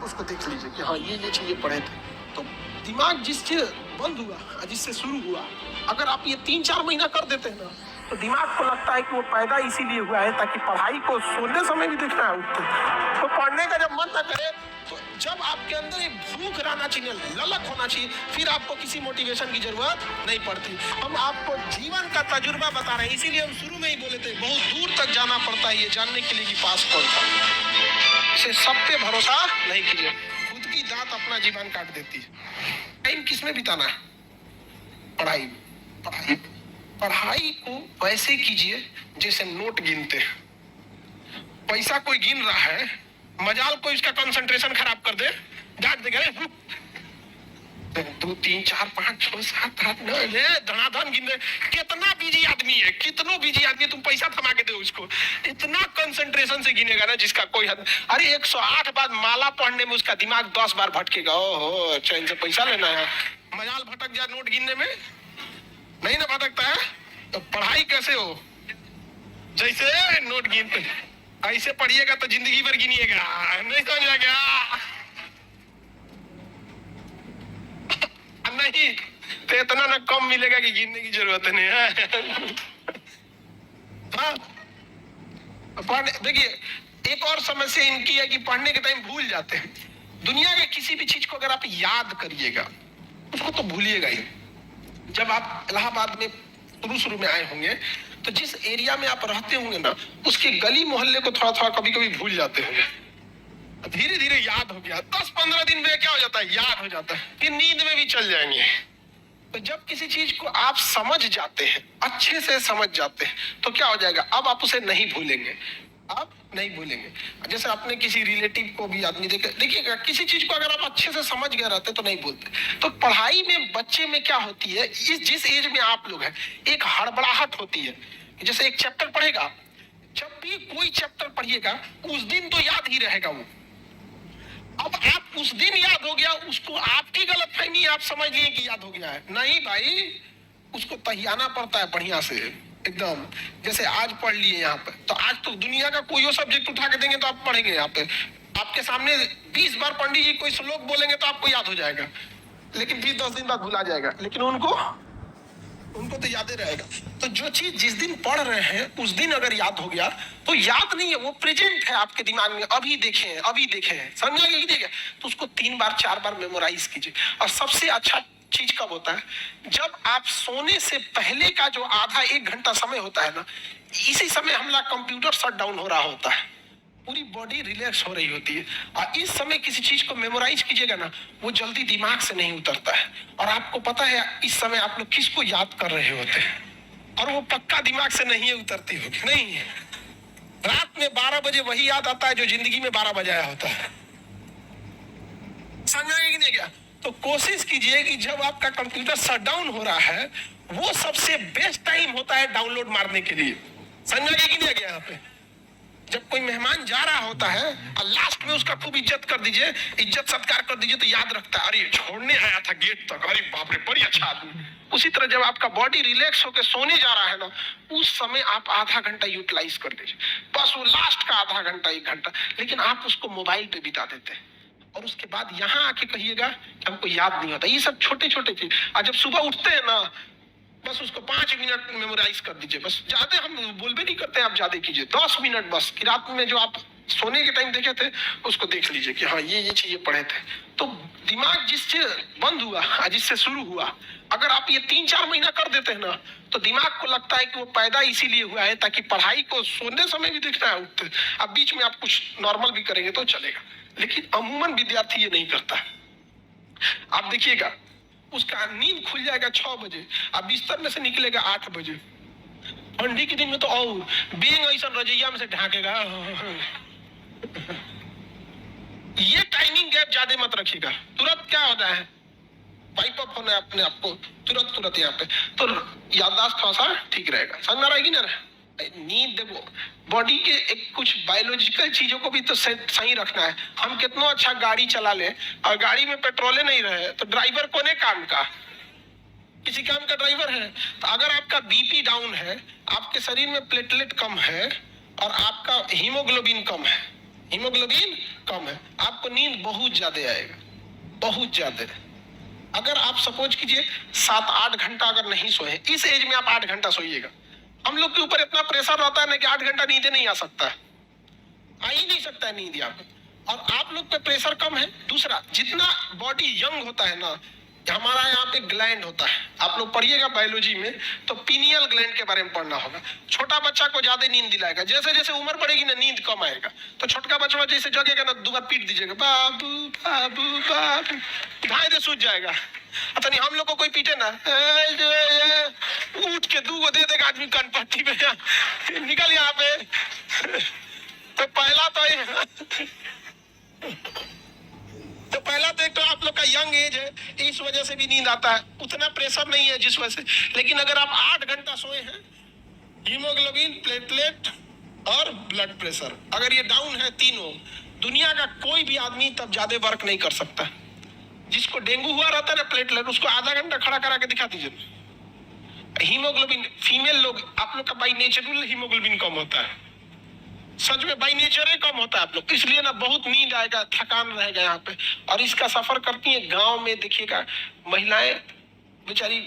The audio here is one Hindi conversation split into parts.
उसको देख लीजिए कि हाँ ये चीजें पढ़े थे। तो दिमाग जिससे बंद हुआ, जिससे शुरू हुआ, अगर आप ये 3-4 महीना कर देते हैं ना, तो दिमाग को लगता है कि वो पैदा इसीलिए हुआ है ताकि पढ़ाई को सोने समय भी देखना है उठते। तो पढ़ने का जब मन ना करे, तो जब आपके अंदर एक भूख रहना चाहिए, ललक होना चाहिए, फिर आपको किसी मोटिवेशन की जरूरत नहीं पड़ती। हम आपको जीवन का तजुर्बा बता रहे हैं, इसीलिए हम शुरू में ही बोले थे बहुत दूर तक जाना पड़ता है ये जानने के लिए कि पास कौन था। इसे सब पे भरोसा नहीं कीजिए, खुद की दांत अपना जीवन काट देती है। टाइम किसमें बिताना है? पढ़ाई। पढ़ाई पढ़ाई को वैसे कीजिए जैसे नोट गिनते हैं। पैसा कोई गिन रहा है, मजाल कोई उसका कंसंट्रेशन खराब कर दे, डांट देगा 2 3 4 5 6 7 8 9 धनाधन गिन दे। कितना बिजी आदमी है, कितनो बिजी आदमी, तुम पैसा थमा के दो उसको, इतना कंसंट्रेशन से गिनेगा ना जिसका कोई हद। अरे 108 बार माला पढ़ने में उसका दिमाग 10 बार भटकेगा। ओहो, चैन से पैसा लेना है, मजाल भटक जाए नोट गिनने में, नहीं ना भटकता है। तो पढ़ाई कैसे हो? जैसे नोट गिनते, ऐसे पढ़िएगा तो जिंदगी भर गिनिएगा, नहीं समझ आ गया? नहीं तो इतना ना कम मिलेगा कि गिनने की जरूरत नहीं है। हाँ, देखिए एक और समस्या इनकी है कि पढ़ने के टाइम भूल जाते हैं। दुनिया के किसी भी चीज को अगर आप याद करिएगा उसको तो भूलिएगा ही। जब आप इलाहाबाद में शुरू में आए होंगे तो जिस एरिया में आप रहते होंगे ना, उसके गली मोहल्ले को थोड़ा थोड़ा कभी कभी भूल जाते होंगे। धीरे धीरे याद हो गया, 10-15 दिन में क्या हो जाता है, याद हो जाता है, फिर नींद में भी चल जाएंगे। तो जब किसी चीज को आप समझ जाते हैं, अच्छे से समझ जाते हैं, तो क्या हो जाएगा, अब आप उसे नहीं भूलेंगे, आप नहीं भूलेंगे। जैसे अपने किसी रिलेटिव को भी आदमी देखिएगा, किसी चीज को अगर आप अच्छे से समझ गए रहते तो नहीं भूलते। तो पढ़ाई में बच्चे में क्या होती है, जिस एज में आप लोग हैं, एक हड़बड़ाहट होती है। जैसे एक चैप्टर पढ़ेगा, जब भी कोई चैप्टर पढ़िएगा उस दिन तो याद ही रहेगा वो। अब आप उस दिन याद हो गया, उसको आपकी गलतफहमी, आप समझ लिए कि याद हो गया है, नहीं भाई, उसको तहियाना पड़ता है बढ़िया से एकदम। जैसे आज पढ़ लिए यहाँ पे, तो आज तो दुनिया का कोई सब्जेक्ट उठा के देंगे तो आप पढ़ेंगे। यहाँ पे आपके सामने 20 बार पंडित जी कोई श्लोक बोलेंगे तो आपको याद हो जाएगा, लेकिन फिर 10 दिन बाद भुला जाएगा, लेकिन उनको तो याद ही रहेगा। तो जो चीज जिस दिन पढ़ रहे हैं उस दिन अगर याद हो गया तो याद नहीं है, वो प्रेजेंट है आपके दिमाग में, अभी देखे हैं, समझा गया? तो उसको 3 बार 4 बार मेमोराइज कीजिए। और सबसे अच्छा चीज कब होता है, जब आप सोने से पहले का जो आधा 1 घंटा समय होता है ना, इसी समय हमारा कंप्यूटर शट डाउन हो रहा होता है, पूरी बॉडी रिलैक्स हो रही होती है। और इस समय किसी चीज को मेमोराइज कीजिएगा ना, वो जल्दी दिमाग से नहीं उतरता है। और आपको पता है इस समय आप लोग किसको याद कर रहे होते हैं, और वो पक्का दिमाग से नहीं उतरती होगी, नहीं है। रात में 12 बजे वही याद आता है जो जिंदगी में 12 बजाया होता है, समझाएंगे कि नहीं क्या? तो कोशिश कीजिए कि जब आपका कंप्यूटर शट डाउन हो रहा है, वो सबसे बेस्ट टाइम होता है डाउनलोड मारने के लिए, समझाएंगे कि नहीं? यहाँ पे जब कोई मेहमान जा रहा होता है और लास्ट में उसका खूब इज्जत कर दीजिए, इज्जत सत्कार कर दीजिए, तो याद रखता है, अरे छोड़ने आया था गेट तक, अरे बाप रे बड़ी अच्छा आदमी। उसी तरह जब आपका बॉडी रिलैक्स होकर सोने जा रहा है ना, उस समय आप आधा घंटा यूटिलाइज कर दीजिए, बस वो लास्ट का आधा घंटा 1 घंटा। लेकिन आप उसको मोबाइल पे बिता देते हैं और उसके बाद यहाँ आके कहिएगा कि हमको याद नहीं होता। ये सब छोटे छोटे चीज। और जब सुबह उठते हैं ना, बस उसको 5 मिनट मेमोराइज कर दीजिए, बस ज्यादा हम बोल भी नहीं करते, आप ज्यादा कीजिए 10 मिनट बस, कि रात में जो आप सोने के टाइम देखे थे उसको देख लीजिए कि हाँ ये चीजें पढ़े थे। तो दिमाग जिससे बंद हुआ, जिससे शुरू हुआ, अगर आप ये 3-4 महीना कर देते हैं ना, तो दिमाग को लगता है कि वो पैदा इसीलिए हुआ है ताकि पढ़ाई को सोने समय भी देखना है, उठते। अब बीच में आप कुछ नॉर्मल भी करेंगे तो चलेगा, लेकिन अमूमन विद्यार्थी ये नहीं करता। आप देखिएगा उसका नींद खुल जाएगा 6 बजे, अब बिस्तर में से निकलेगा 8 बजे। ठंडी के दिन में तो और बेंग ऐसा रजैया में से ढाकेगा। ये टाइमिंग गैप ज्यादा मत रखिएगा, तुरंत क्या होता है, पाइप अप होना है अपने आप को तुरंत यहाँ पे, तो याददाश्त थोड़ा सा ठीक रहेगा। समझ रहेगी ना? नींद देखो, बॉडी के एक कुछ बायोलॉजिकल चीजों को भी तो सही रखना है। हम कितना अच्छा गाड़ी चला ले और गाड़ी में पेट्रोल नहीं रहे तो ड्राइवर कोने काम का, किसी काम का ड्राइवर है। तो अगर आपका बीपी डाउन है, आपके शरीर में प्लेटलेट कम है और आपका हीमोग्लोबिन कम है, हीमोग्लोबिन कम है, आपको नींद बहुत ज्यादा आएगा, बहुत ज्यादा। अगर आप सपोज कीजिए 7-8 घंटा अगर नहीं सोए, इस एज में आप 8 घंटा सोइएगा। हम लोग के ऊपर इतना प्रेशर रहता है ना कि 8 घंटा नींद नहीं आ सकता है, आ ही नहीं सकता है नींद यहाँ पे। और आप लोग पे प्रेशर कम है। दूसरा, जितना बॉडी यंग होता है ना, हमारा यहाँ पे ग्लैंड होता है, आप लोग पढ़िएगा बायोलॉजी में तो पीनियल ग्लैंड के बारे में पढ़ना होगा। छोटा बच्चा को ज्यादा नींद दिलाएगा, जैसे जैसे उम्र बढ़ेगी ना नींद कम आएगा। तो छोटका बच्चा जैसे जगेगा ना, 2 बार पीट दीजिएगा, बाबू बाबू बाबू, ढाई दे सूझ जाएगा। अच्छा नहीं, हम लोग को कोई पीटे ना, उठ के 2 दे देगा आदमी कनपट्टी में, निकल यहाँ पे। तो पहला तो एक तो आप लोग का यंग एज है, इस वजह से भी नींद आता है, उतना प्रेशर नहीं है जिस वजह से। लेकिन अगर आप 8 घंटा सोए हैं, हीमोग्लोबिन, प्लेटलेट और ब्लड प्रेशर अगर ये डाउन है तीनों, दुनिया का कोई भी आदमी तब ज्यादा वर्क नहीं कर सकता। जिसको डेंगू हुआ रहता है ना प्लेटलेट, उसको आधा घंटा खड़ा करा के दिखा दीजिए। हीमोग्लोबिन, फीमेल लोग, आप लोग का बाई नेचुरल हीमोग्लोबिन कम होता है, सच में बाई नेचर ही कम होता है आप लोग, इसलिए ना बहुत नींद आएगा, थकान रहेगा यहाँ पे। और इसका सफर करती है गांव में, देखिएगा महिलाएं बेचारी,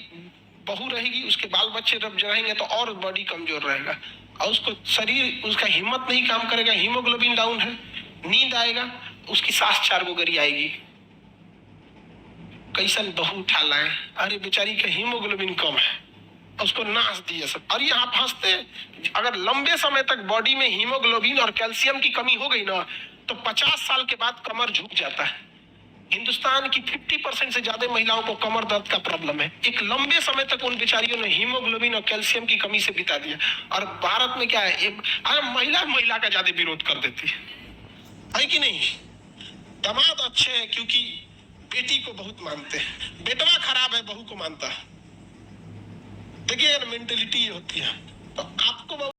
बहू रहेगी, उसके बाल बच्चे जब रहेंगे तो और बॉडी कमजोर रहेगा, और उसको शरीर, उसका हिम्मत नहीं काम करेगा, हीमोग्लोबिन डाउन है, नींद आएगा, उसकी सांस 4 गोगरी आएगी। कैसन बहू उठा लाए, अरे बेचारी का हीमोग्लोबिन कम है, उसको नाश दिए सब। और ये आप हंसते, अगर लंबे समय तक बॉडी में हीमोग्लोबिन और कैल्शियम की कमी हो गई ना, तो 50 साल के बाद कमर झुक जाता है। हिंदुस्तान की 50% से ज्यादा महिलाओं को कमर दर्द का प्रॉब्लम है। एक लंबे समय तक उन बेचारियों ने हीमोग्लोबिन और कैल्शियम की कमी से बिता दिया। और भारत में क्या है, एक महिला का ज्यादा विरोध कर देती है कि नहीं। दामाद अच्छे हैं क्योंकि बेटी को बहुत मानते हैं, बेटवा खराब है बहू को मानता है। देखिए मेंटेलिटी होती है, तो आपको